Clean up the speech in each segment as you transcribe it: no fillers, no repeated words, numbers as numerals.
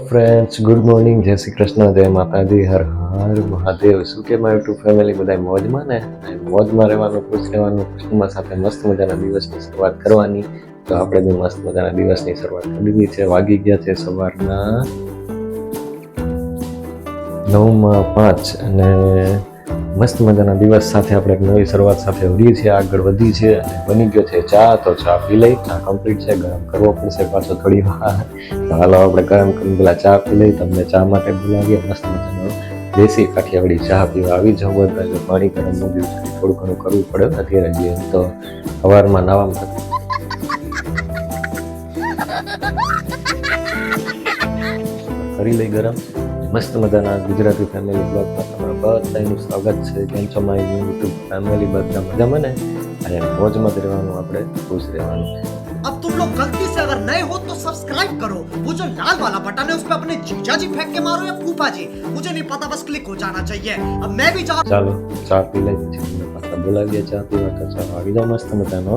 Friends, good morning, જય શ્રી કૃષ્ણ, જય માતાજી, હર હર મહાદેવ. શું કે મારી યુટ્યુબ ફેમિલી બધા મોજમાં ને? મોજમાં રહેવાનું, ખુશ રહેવાનું, કુટુંબ સાથે મસ્ત મજાના દિવસની શરૂઆત કરવાની. તો આપણે બી મસ્ત મજાના દિવસની શરૂઆત કરી દીધી છે. વાગી ગયા છે સવારના 9:05 અને મસ્ત મજાના દિવસ સાથે આપણે એક નવી શરૂઆત સાથે વધી છે, આગળ વધી છે અને બની ગયો છે ચા. તો ચા પી લઈ, ચા કમ્પ્લીટ છે, ગરમ કરવો પડશે પાછો થોડી વાર. તો હાલો આપણે ગરમ કરીને પેલા ચા પી લઈ. તમને ચા માટે બોલાવીએ. મસ્ત મજાનો દેશી કાઠિયાવાડી ચા પીવા આવી જાવ બધા. જો પાણી ગરમ ન પીવું થોડું ઘણું કરવું પડે અત્યારે જઈએ તો સવારમાં નાવામાં કરી લઈ ગરમ. મસ્ત મજાના ગુજરાતી ફેમિલી બ્લોગમાં તમારા બધાનું સ્વાગત છે. કેમ છો મારી યુટ્યુબ ફેમિલી? બધા મજામાં ને? અને મોજમાં જ રહેવાનું, આપણે ખુશ રહેવાનું. अब तुम लोग गलती से अगर नए हो तो सब्सक्राइब करो, वो जो लाल वाला बटन है उस पे अपने जीजा जी फेंक के मारो या फूफा जी, मुझे नहीं पता, बस क्लिक हो जाना चाहिए. अब मैं भी जा ચાલો ચા પી લઈ, પછી તમને પાછા બોલાવીએ ચા પીવા. તો ચાલો આવી જાઓ મસ્ત મજાનો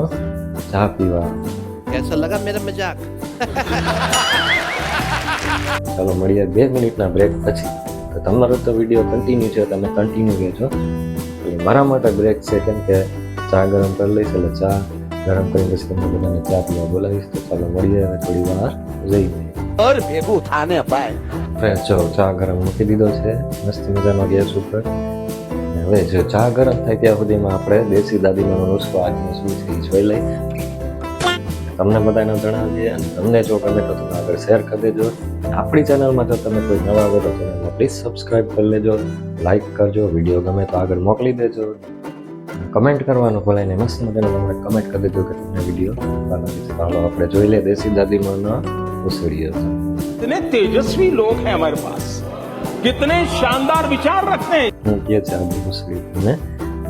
ચા પીવા. कैसा लगा मेरा मजाक? ચાલો મળીએ 2 મિનિટના બ્રેક પછી. તો તમારો તો વિડીયો કન્ટિન્યુ છે, તમે કન્ટિન્યુ રહેજો. એટલે મારા માટે બ્રેક છે, કેમ કે ચા ગરમ કરી લઈશ. એટલે ચા ગરમ કરીને પછી તમને બધાને ચા પીવા બોલાવીશ. તો ચાલો મળીએ હવે થોડી વાર જઈને. और भेगू थाने पाए. ચલો ચા ગરમ મૂકી દીધો છે મસ્ત મજાનો ગેસ ઉપર. અને હવે જો ચા ગરમ થાય ત્યાં સુધીમાં આપણે દેશી દાદીમાનો નુસ્ખો આજનો શું છે એ જોઈ લઈ. તમને બધાને જણાવીએ અને તમને જો ગમે તો તમે આગળ શેર કરી દેજો. આપણી ચેનલમાં જો તમે કોઈ નવા હોય તો ચેનલમાં પ્લીઝ સબસ્ક્રાઈબ કરી લેજો, લાઈક કરજો, વિડીયો ગમે તો આગળ મોકલી દેજો, કમેન્ટ કરવાનું ભૂલાય નહીં. મસ્ત મજાનો તમે કમેન્ટ કરી દેજો કે તમને વિડીયો સારો લાગે છે. ચાલો આપણે જોઈ લઈએ દેશી દાદીમાનો ઉસળીઓ. कितने तेजस्वी लोग हैं हमारे पास, कितने शानदार विचार रखते हैं. હું કે છે આ ઉસળી ને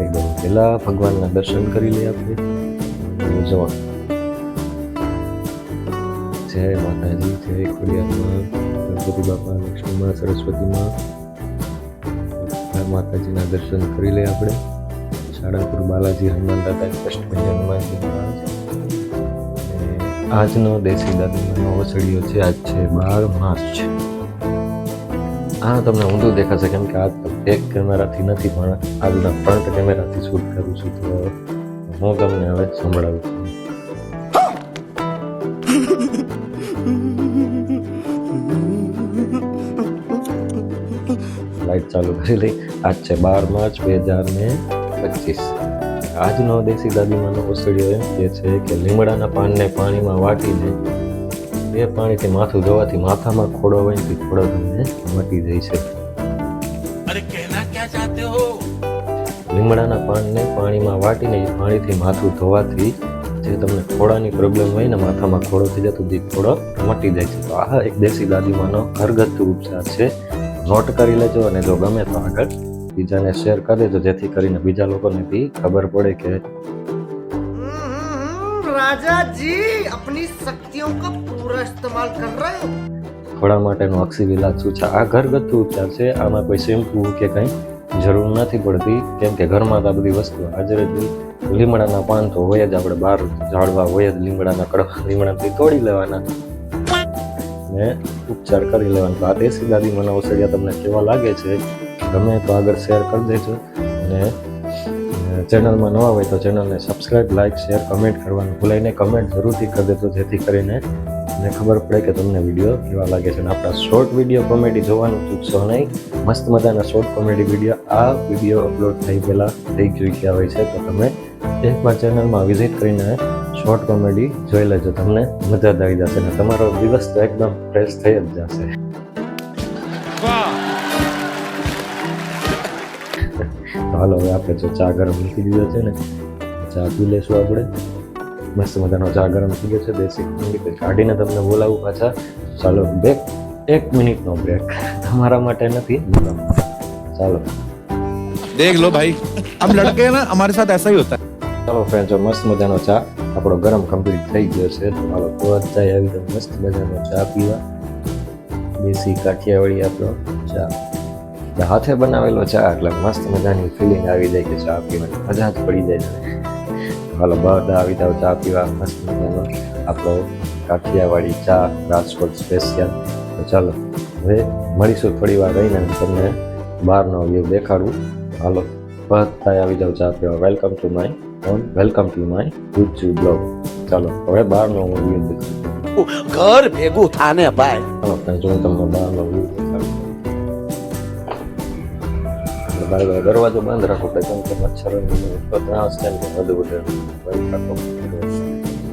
એકદમ પહેલા ભગવાનના દર્શન કરી લઈએ આપણે. જો જય માતાજી, જય ખોડિયારમાં, ગણપતિ બાપા, લક્ષ્મીમાં, સરસ્વતીમાં, માતાજીના દર્શન કરી લઈએ આપણે. સાળંગપુર બાલાજી, હનુમાન દાદા, કૃષ્ણ હનુમાનજી મહારાજ. આજનો દેશી દાદીમાનો વસડીયો છે. આજ છે 12 માર્ચ. આ તમને ઊંધું દેખાશે કેમ કે આ એક કેમેરાથી નથી, પણ આજના ફ્રન્ટ કેમેરાથી શૂટ કરું છું. તો હું તમને હવે સંભળાવું છું. લાઈટ ચાલુ કરી લઈ. આજ છે 12 માર્ચ 2025. આજનો દેશી દાદીમાનો ઓસડીયો એમ કહે છે કે લીમડાના પાનને પાણીમાં વાટીને એ પાણીથી માથું ધોવાથી માથામાં ખોડો હોય ને ખોડો તમને મટી જાય છે. अरे कहना क्या चाहते हो? લીમડાના પાનને પાણીમાં વાટીને એ પાણીથી માથું ધોવાથી જે તમને ખોડાની પ્રોબ્લેમ હોય ને, માથામાં ખોડો થઈ જતો તે ખોડો મટી જાય છે. તો આ એક દેશી દાદીમાનો ઘરગથ્થુ ઉપચાર છે. નોટ કરી લેજો અને જો ગમે તો આગળ બીજાને શેર કરી દેજો, જેથી કરીને બીજા લોકોને બી ખબર પડે કે राजा जी अपनी शक्तियों का पूरा इस्तेमाल कर रहे हो. ખોડા માટેનો અક્ષી ઇલાજ શું છે? આ ઘરગથ્થુ ઉપચાર છે. આમાં કોઈ શેમ્પુ કે કંઈ જરૂર નથી પડતી, કેમ કે ઘરમાં તો આ બધી વસ્તુ હાજર જ હોય. લીમડાના પાન તો હોય જ, આપણે બહાર ઝાડવા હોય જ લીમડાના, કડવા લીમડાથી તોડી લેવાના ને ઉપચાર કરી લેવાનો. તો આ દેશી દાદીમાના ઓસડિયા તમને કેવા લાગે છે ગમે તો આગળ શેર કરી દેજો. અને ચેનલમાં નવા હોય તો ચેનલને સબસ્ક્રાઈબ, લાઈક, શેર, કમેન્ટ કરવાનું ભૂલાય નહીં. કમેન્ટ જરૂરથી કરી દેજો, જેથી કરીને મને ખબર પડે કે તમને વિડીયો કેવા લાગે છે. અને આપણા શોર્ટ વિડીયો કોમેડી જોવાનું ચૂકશો નહીં. મસ્ત મજાના શોર્ટ કોમેડી વિડીયો આ વિડીયો અપલોડ થઈ પહેલાં થઈ ગયા હોય છે. તો તમે એકવાર ચેનલમાં વિઝિટ કરીને શોર્ટ કોમેડી જોઈ લેજો, તમને મજા જ આવી જશે અને તમારો દિવસ તો એકદમ ફ્રેશ થઈ જ જશે. તો હાલો હવે આપણે જો ચા ગરમ મૂકી દીધો છે ને, ચા પી લેશું આપણે. મસ્ત મજાનો ચા ગરમ થઈ ગયો છે. દેશી કાઢીને તમને બોલાવું પાછા. ચાલો બ્રેક, 1 મિનિટનો બ્રેક. તમારા માટે નથી, ચાલો देख लो भाई, हम लड़के हैं ना, हमारे साथ ऐसा ही होता है. ચાલો ફ્રેન્ડ્સ, મસ્ત મજાનો ચા આપણો ગરમ કમ્પ્લીટ થઈ ગયો છે. તો હાલો પહોંચ જાય આવી તો મસ્ત મજાનો ચા પીવા. દેશી કાઠિયાવાડી આપણો ચા, હાથે બનાવેલો ચા એટલે મસ્ત મજાની ફિલિંગ આવી જાય કે ચા પીવાની મજા જ પડી જાય. હાલો બધા આવી જાવ ચા પીવા. મસ્ત મજાનો આપણો કાઠિયાવાડી ચા, રાજકોટ સ્પેશિયલ. તો ચાલો હવે મળીશું થોડી વાર રહીને અને તમને બહારનો વ્યૂ દેખાડું. હાલો બધા આવી જાઓ ચા પીવા. Welcome to my YouTube blog. ચાલો હવે બહારનો વ્યૂ દેખાડું. घर भेगू थाने भाई ચાલો ફ્રેન્ડ હું તમને બહારનો વ્યૂ દેખાડું. બાર દરવાજો બંધ રાખો કેમ કે મચ્છર ત્રાસ છે ને બધું બધું બંધ રાખો.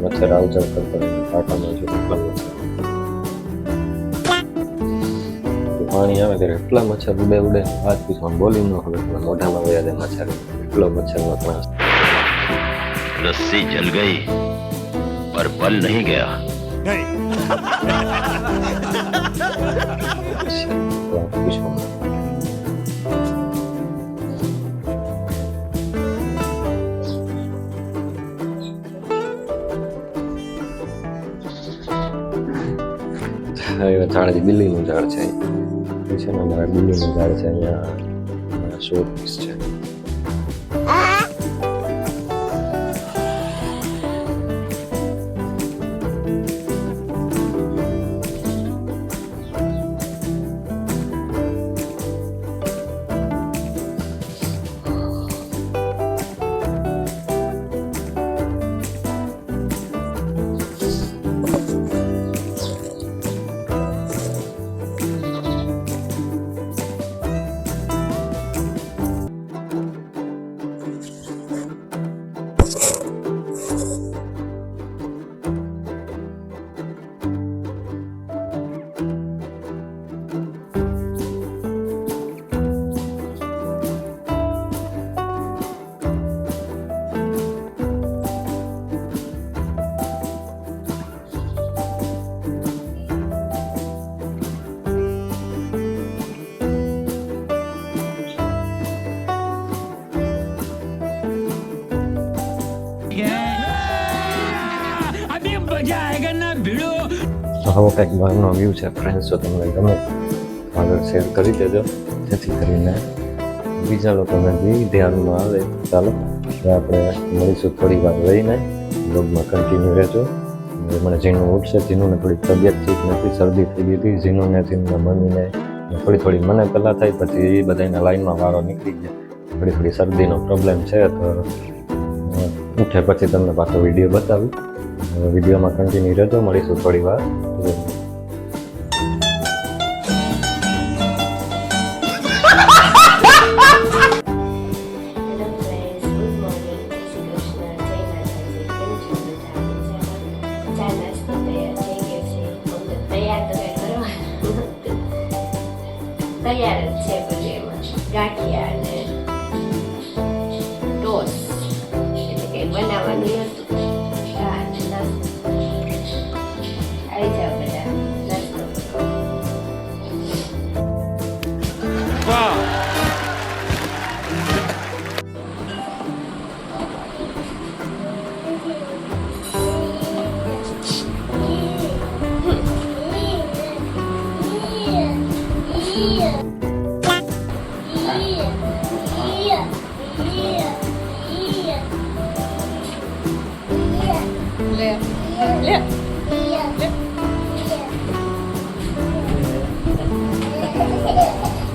મચ્છર આવજાવ કરતા રહે. પાટામાં જો એટલા મચ્છર પાણી આવે ત્યારે એટલા મચ્છર ઉડે વાત પૂછવા બોલી ન હવે મોઢામાં વયા દે મચ્છર. એટલો મચ્છરનો ત્રાસ. रस्सी जल गई पर बल नहीं गया. વાત પૂછવા ઝાડ છે, બિલ્લીનું ઝાડ છે. એ છે ને અમારા બિલ્લીનું ઝાડ છે. અહીંયા શો પીસ છે. તો હવે કંઈક બહારનો વ્યૂ છે ફ્રેન્ડ્સ. જો તમને ગમે આગળ શેર કરી દેજો જેથી કરીને બીજા લોકોને બી ધ્યાનમાં આવે. ચાલો હવે આપણે મળીશું થોડી વાર રહીને. બ્લોગમાં કન્ટિન્યુ રહેજો. હવે મને જીનું ઉઠશે. જીનુને થોડી તબિયત ઠીક નથી, શરદી થઈ ગઈ હતી. જીનુને જીનુના મમ્મીને થોડી મને પહેલાં થઈ, પછી એ બધાના લાઈનમાં વારો નીકળી ગયા. થોડી શરદીનો પ્રોબ્લેમ છે તો ઉઠે પછી તમને પાછો વિડીયો બતાવી. વિડીયોમાં કન્ટિન્યુ રહેજો. મળીશું થોડી વાર. તૈયાર જ છે બધું. એમાં ગાંઠિયા અને ટોસ એટલે કંઈ બનાવવાનું હતું. હા અને નાસ્તો આવી જાઓ બધા નાસ્તો કરો.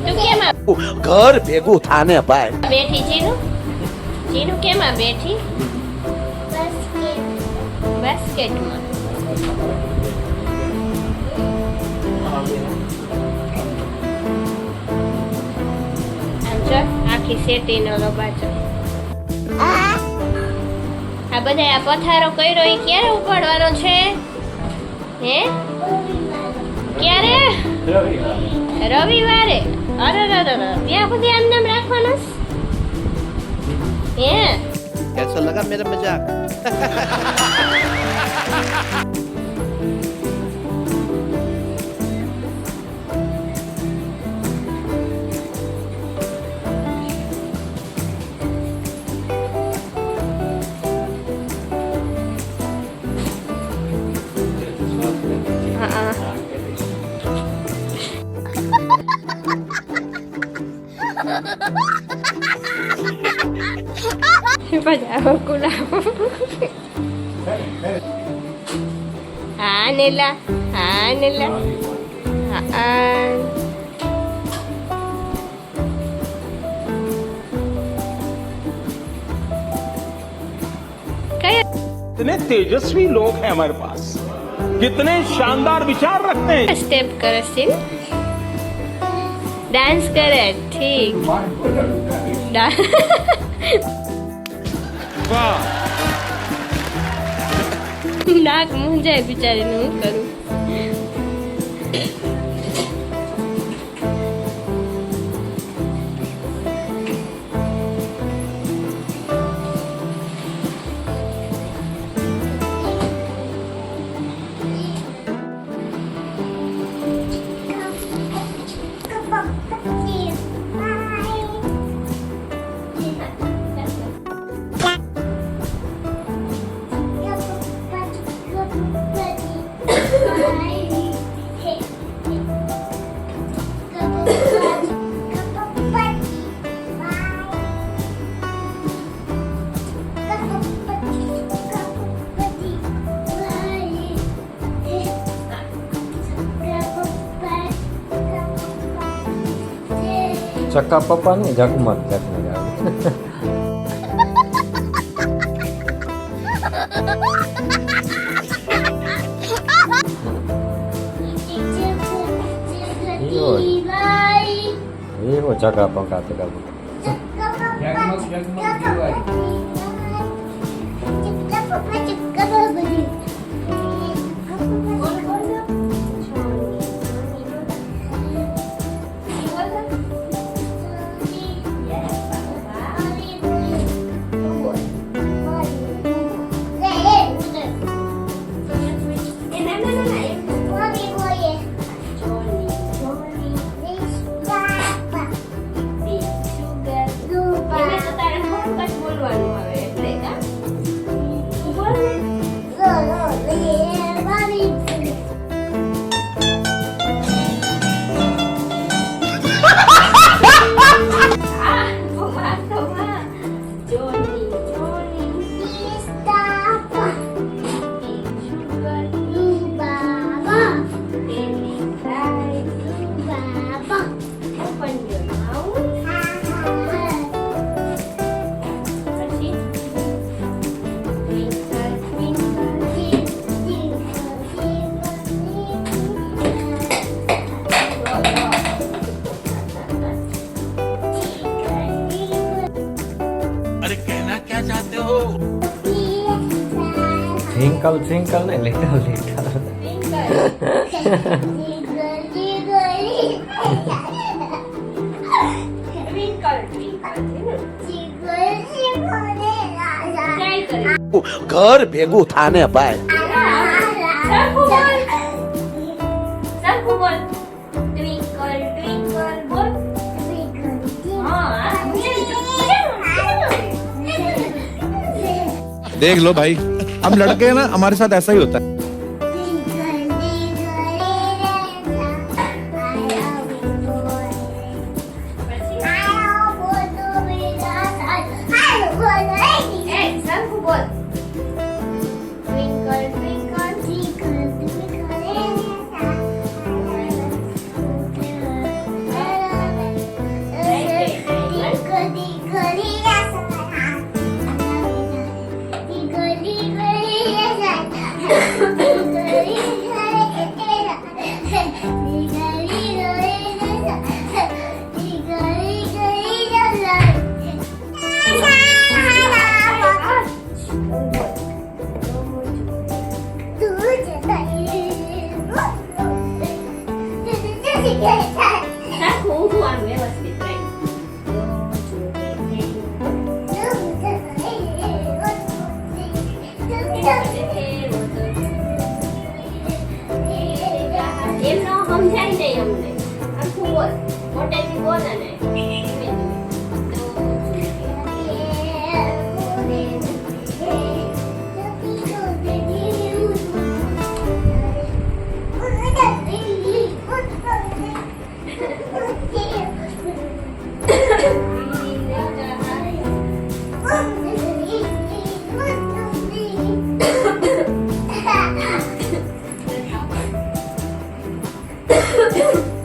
તું કેમાં घर भेगू थाने भाई બેઠી જીનું? જીનું કેમાં બેઠી? બાસ્કેટમાં. આમ જો આખી શેતીનો લોબાચો. આ બધા આ પથારો કર્યો એ ક્યારે ઉપાડવાનો છે? હે ક્યારે? રવિવારે. અરે ત્યાં સુધી આમ નામ રાખવાનો હે? कैसा लगा मेरा मजाक Padahal kulang. Nila. બાય. કયા कितने तेजस्वी लोग हैं हमारे पास, कितने शानदार विचार रखते हैं. સ્ટેપ કરે છે? ડાન્સ કરે ઠીક. નાક મૂંઝાય બિચારીને, હું કરું? ચક્કા પપ્પા ને જગમગ જગમગ આવે. એવો ચક્કા પંકા ચક્કા પંકા. Twinkle twinkle ને little little. ઘર ભેગું થાને ભાઈ. देख लो भाई, हम लड़के हैं ना, हमारे साथ ऐसा ही होता है. એમનો સમજાય નહીં અમને. આખું બોલ, મોટેથી બોલ અને Yeah.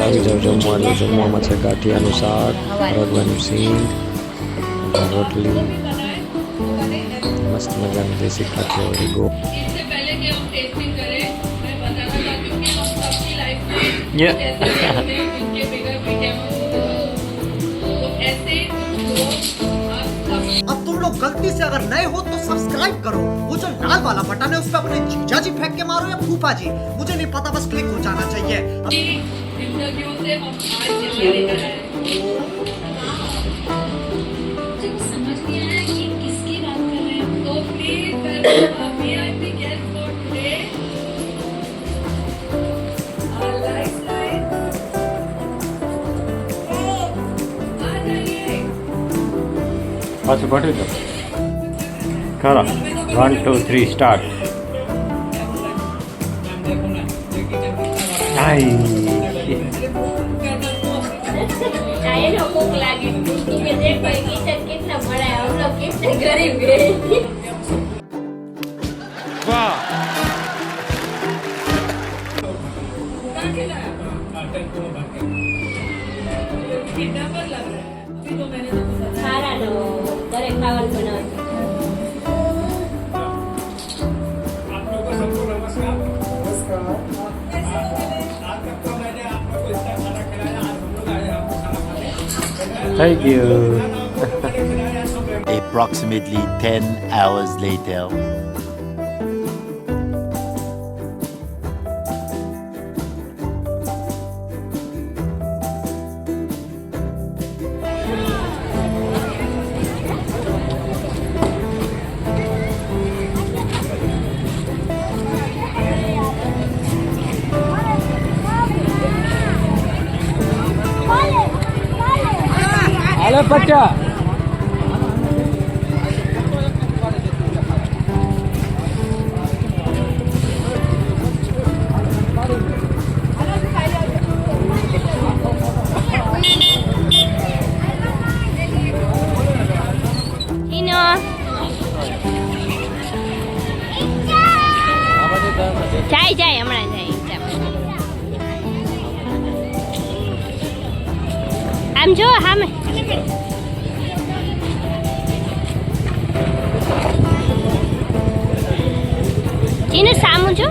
આવી જાવ જમવા. એટલે જમવામાં છે ગાંઠિયાનું શાક, રગવાનું સીંગ, રોટલી, મસ્ત મજાનું દેશી કાઠિયાવાડી ગો. इससे पहले कि हम टेस्टिंग करें मैं बताना चाहती हूँ कि हम सबकी लाइफ में ऐसे रहते हैं जिनके बिगर मीडिया तो ऐसे लोग अब तुम लोग गलती से अगर नए हो तो सब्सक्राइब करो, वो जो लाल वाला बटन है उस पे अपने जीजा जी फेंक के मारो या फूफा जी, मुझे नहीं पता, बस क्लिक हो जाना चाहिए. अपनी जिंदगियों से हम आज चले लेकर आए समझ नहीं आया कि किसकी बात कर रहे हैं तो please VIP guest for today आ जाइए पाછું ઘટી દો ખરા 1 2 3 સ્ટાર્ટ ચાય નો ભૂખ લાગે કે દેખ ભાई किचन कितना बड़ा है हम लोग कितने गरीब हैं સારા નો ઘરે ખાવાનું બનાવવાનું thank you. Approximately 10 hours later. હાલે પટ્ટા જાય જાય હમણાં જાય આમ જો હામે જીનું સામું જો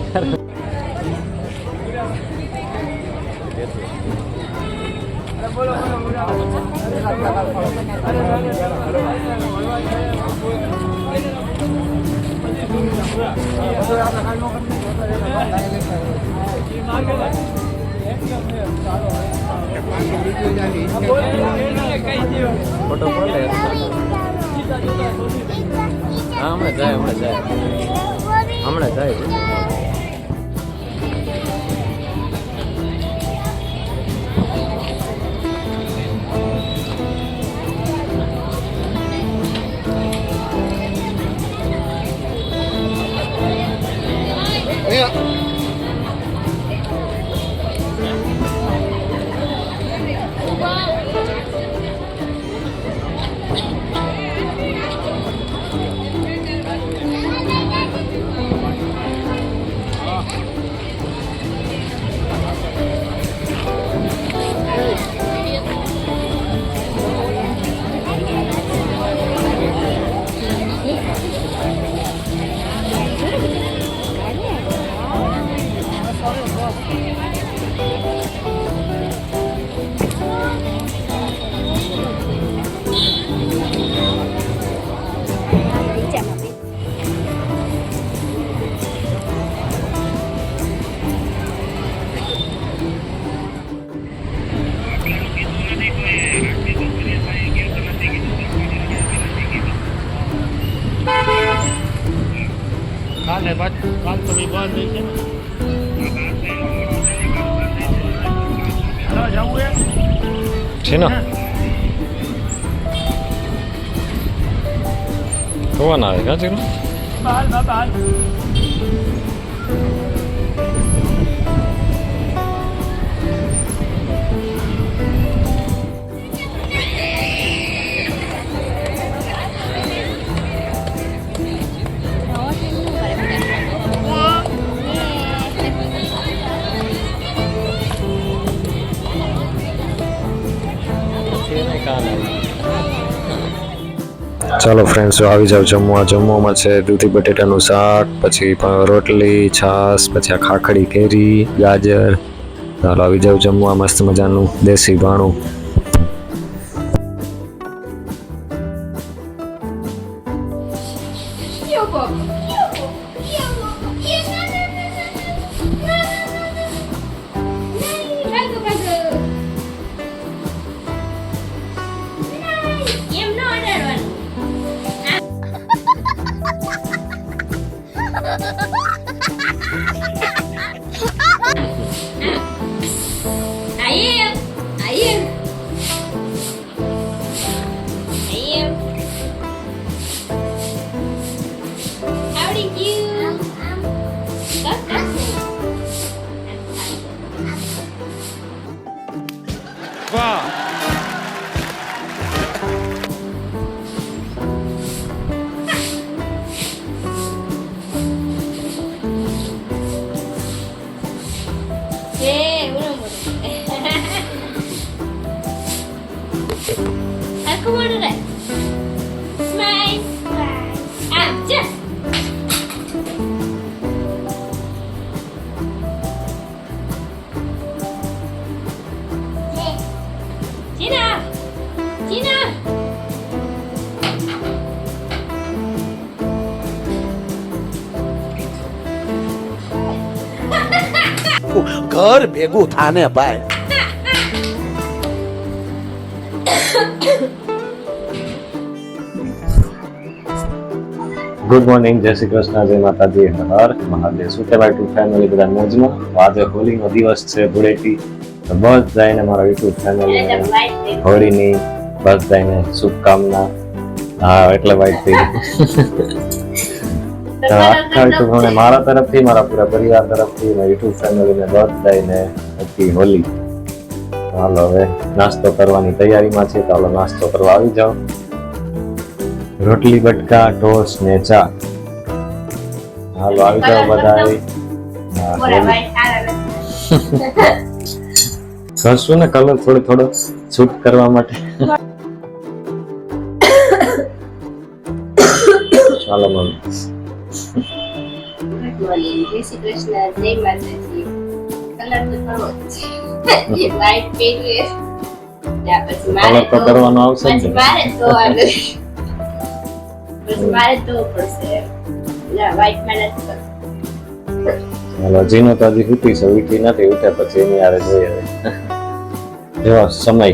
ફોટો પડે હા હમણાં જાય છે ને કોણ આવે કા છે ચાલો ફ્રેન્ડ્સ આવી જાવ જમવા. જમવામાં છે દૂધી બટેટાનું શાક, પછી રોટલી, છાશ, પછી આ ખાખડી કેરી, ગાજર. ચાલો આવી જાવ જમવા, મસ્ત મજાનું દેશી ભાણું. ઘર ભેગું થાને ભાઈ. ગુડ મોર્નિંગ, જય શ્રી કૃષ્ણ, જય માતાજી, હર મહાદેવ. શું કહેવાય ટુ ફેમિલી બધા મોજમાં. આજે હોળીનો દિવસ છે, ધૂળેટી. તો બસ જઈને મારા યુટ્યુબ ફેમિલીને હોળીની બસ જઈને શુભકામના. હા એટલે વાઈટ થઈ આખા યુટ્યુબ મારા તરફથી, મારા પૂરા પરિવાર તરફથી, યુટ્યુબ ફેમિલીને બસ જઈને હતી હોલી. હાલો હવે નાસ્તો કરવાની તૈયારીમાં છે. તો હાલો નાસ્તો કરવા આવી જાઓ. રોટલી, બટકા, ટોસ્ટ ને ચા. હાલો આવી જાઓ બધા. કરશું ને કલર થોડો થોડો શૂટ કરવા માટે. ચાલો મમ્મી. મોર્નિંગ. જય શ્રી કૃષ્ણ, જય માતાજી. કલર તો કરવો જ છે. લાઈટ પહેરીએ. ત્યાં પછી મારે કલર તો કરવાનો આવશે ને? પછી મારે ધોવાનું. પછી મારે ધોવું પડશે. ના, white માં નથી કરવું. હાલો, જીનો તો હજી ઉઠી છે, ઉઠી નથી, ઉઠ્યા પછી એની હારે જોઈએ હવે. જો સમય.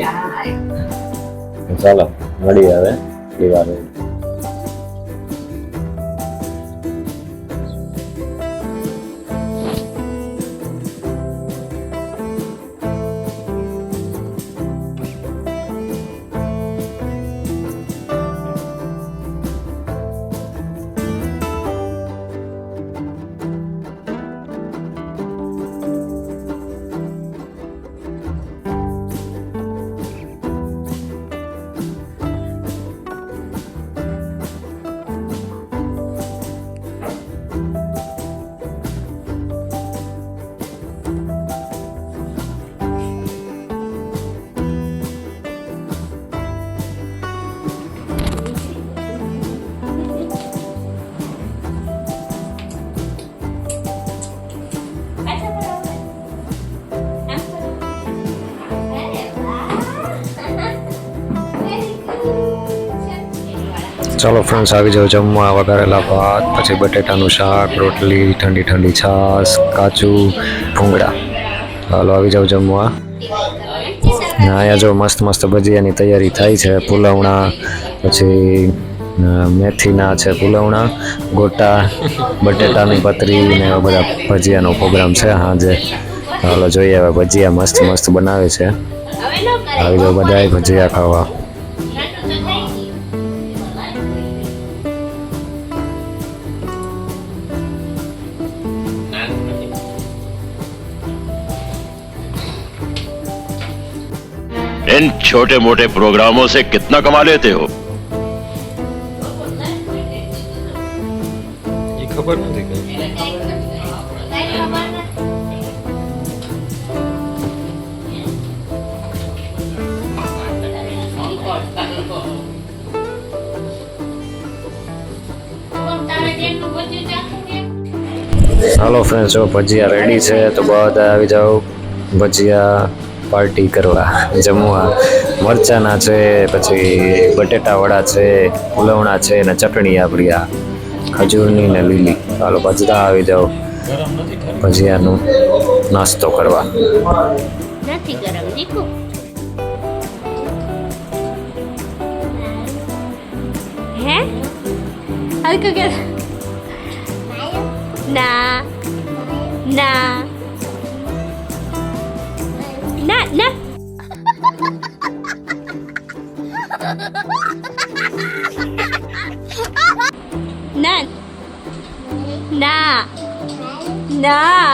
હા. ચાલો મળીએ હવે થોડી વાર. ચાલો ફ્રેન્ડ્સ, આવી જાઓ જમવા. વઘારેલા ભાત, પછી બટેટાનું શાક, રોટલી, ઠંડી ઠંડી છાશ, કાચું, ભૂંગળા. હાલો આવી જાઓ જમવા. અહીંયા જો મસ્ત મસ્ત ભજીયાની તૈયારી થાય છે. પુલાવણા, પછી મેથીના છે પુલાવણા, ગોટા, બટેટાની પતરી ને એવા બધા ભજીયાનો પ્રોગ્રામ છે સાંજે. હાલો જોઈએ હવે ભજીયા મસ્ત મસ્ત બનાવે છે. હવે નો કરે. આવી જાઓ બધાય ભજીયા ખાવા. નાટું તો થઈ ગયું. इन छोटे मोटे प्रोग्रामों से कितना कमा लेते हो? એ ખબર નથી કઈ. કઈ ખબર નથી. તારે જેટલું બધું ચાખું કે હાલો ફ્રેન્ડ્સ, જો ભજીયા રેડી છે તો બધા આવી જાઓ ભજીયા પાર્ટી કરવા, જમવા. મરચાના છે, પછી બટેટા વડા છે, પુલાવણા છે ને ચટણી આપણી આ ખજૂરની ને લીલી. હાલો બધા આવી જાઓ ભજીયાનું નાસ્તો કરવા. નથી ગરમ દીકુ. હે હલકો કે ના ના ના ના ના ના ના